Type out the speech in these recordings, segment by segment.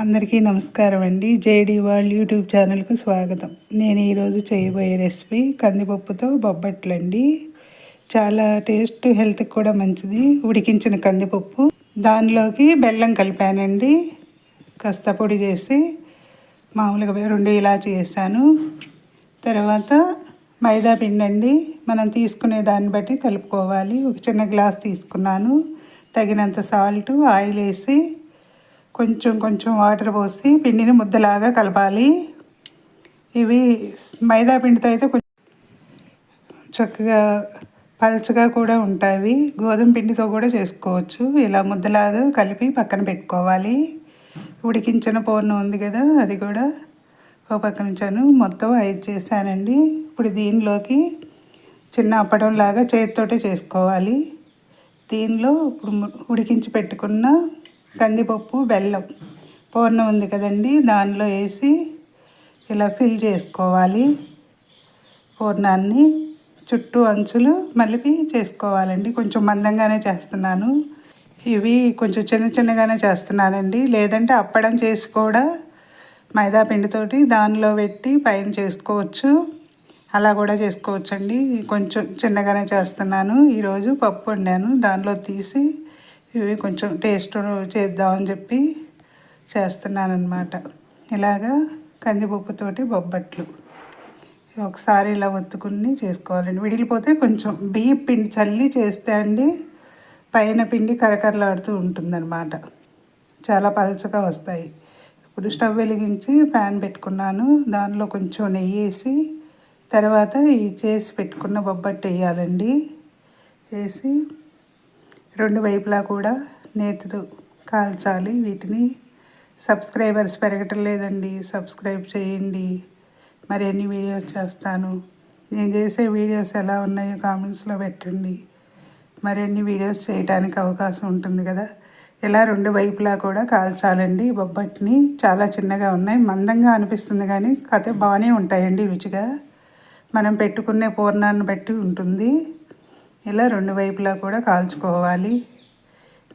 అందరికీ నమస్కారం అండి. జేడీ వరల్డ్ యూట్యూబ్ ఛానల్కు స్వాగతం. నేను ఈరోజు చేయబోయే రెసిపీ కందిపప్పుతో బొబ్బట్లు అండి. చాలా టేస్ట్, హెల్త్కి కూడా మంచిది. ఉడికించిన కందిపప్పు, దానిలోకి బెల్లం కలిపానండి. కాస్త పొడి చేసి మామూలుగా 2 ఇలాచి వేసాను. తర్వాత మైదా పిండి అండి. మనం తీసుకునే దాన్ని బట్టి కలుపుకోవాలి. ఒక చిన్న గ్లాస్ తీసుకున్నాను. తగినంత సాల్ట్, ఆయిల్ వేసి కొంచెం కొంచెం వాటర్ పోసి పిండిని ముద్దలాగా కలపాలి. ఇవి మైదా పిండితో అయితే కొంచెం చక్కగా పలుచగా కూడా ఉంటాయి. గోధుమ పిండితో కూడా చేసుకోవచ్చు. ఇలా ముద్దలాగా కలిపి పక్కన పెట్టుకోవాలి. ఉడికించిన పూర్ణం ఉంది కదా, అది కూడా ఒక పక్కన ఉంచాను. మొత్తం 5 చేశానండి. ఇప్పుడు దీనిలోకి చిన్న అప్పడంలాగా చేతితోటే చేసుకోవాలి. దీనిలో ఇప్పుడు ఉడికించి పెట్టుకున్న కందిపప్పు, బెల్లం పూర్ణం ఉంది కదండి, దానిలో వేసి ఇలా ఫిల్ చేసుకోవాలి. పూర్ణాన్ని చుట్టూ అంచులు మలిపి చేసుకోవాలండి. కొంచెం మందంగానే చేస్తున్నాను. ఇవి కొంచెం చిన్న చిన్నగానే చేస్తున్నానండి. లేదంటే అప్పడం చేసి కూడా మైదా పిండితోటి దానిలో పెట్టి పైన చేసుకోవచ్చు. అలా కూడా చేసుకోవచ్చండి. కొంచెం చిన్నగానే చేస్తున్నాను. ఈరోజు పప్పు వండాను, దానిలో తీసి ఇవి కొంచెం టేస్ట్ చేద్దామని చెప్పి చేస్తున్నాను అన్నమాట. ఇలాగా కందిపప్పుతోటి బొబ్బట్లు ఒకసారి ఇలా ఒత్తుకుని చేసుకోవాలండి. విడిగిపోతే కొంచెం బియ్యం పిండి చల్లి చేస్తే అండి పైన పిండి కరకరలాడుతూ ఉంటుందన్నమాట. చాలా పలచగా వస్తాయి. ఇప్పుడు స్టవ్ వెలిగించి ప్యాన్ పెట్టుకున్నాను. దానిలో కొంచెం నెయ్యి వేసి తర్వాత ఈ చేసి పెట్టుకున్న బొబ్బట్టు వేయాలండి. వేసి 2 వైపులా కూడా నేతితో కాల్చాలి. వీటిని సబ్స్క్రైబర్స్ పెరగటం లేదండి. సబ్స్క్రైబ్ చేయండి. మరిన్ని వీడియోస్ చేస్తాను. నేను చేసే వీడియోస్ ఎలా ఉన్నాయో కామెంట్స్లో పెట్టండి. మరిన్ని వీడియోస్ చేయడానికి అవకాశం ఉంటుంది కదా. ఇలా 2 వైపులా కూడా కాల్చాలండి. బొబ్బట్ని చాలా చిన్నగా ఉన్నాయి, మందంగా అనిపిస్తుంది కానీ కథ బాగానే ఉంటాయండి. రుచిగా మనం పెట్టుకునే పూర్ణాన్ని బట్టి ఉంటుంది. ఇలా 2 వైపులా కూడా కాల్చుకోవాలి.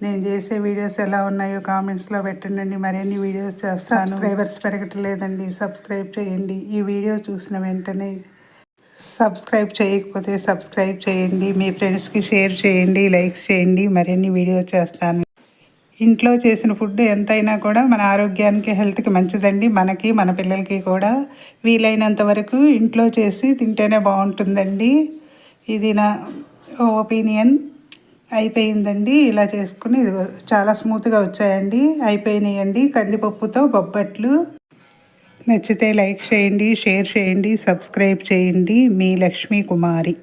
నేను చేసే వీడియోస్ ఎలా ఉన్నాయో కామెంట్స్లో పెట్టండి. మరిన్ని వీడియోస్ చేస్తాను. సబ్స్క్రైబర్స్ పెరగటం లేదండి. సబ్స్క్రైబ్ చేయండి. ఈ వీడియో చూసిన వెంటనే సబ్స్క్రైబ్ చేయకపోతే సబ్స్క్రైబ్ చేయండి. మీ ఫ్రెండ్స్కి షేర్ చేయండి, లైక్స్ చేయండి. మరిన్ని వీడియోస్ చేస్తాను. ఇంట్లో చేసిన ఫుడ్ ఎంతైనా కూడా మన ఆరోగ్యానికి, హెల్త్కి మంచిదండి. మనకి, మన పిల్లలకి కూడా వీలైనంత వరకు ఇంట్లో చేసి తింటేనే బాగుంటుందండి. ఇది నా ఒపీనియన్. అయిపోయిందండి. ఇలా చేసుకుని ఇది చాలా స్మూత్గా వచ్చాయండి. అయిపోయినాయండి కందిపప్పుతో బొబ్బట్లు. నచ్చితే లైక్ చేయండి, షేర్ చేయండి, సబ్స్క్రైబ్ చేయండి. మీ లక్ష్మీ కుమారి.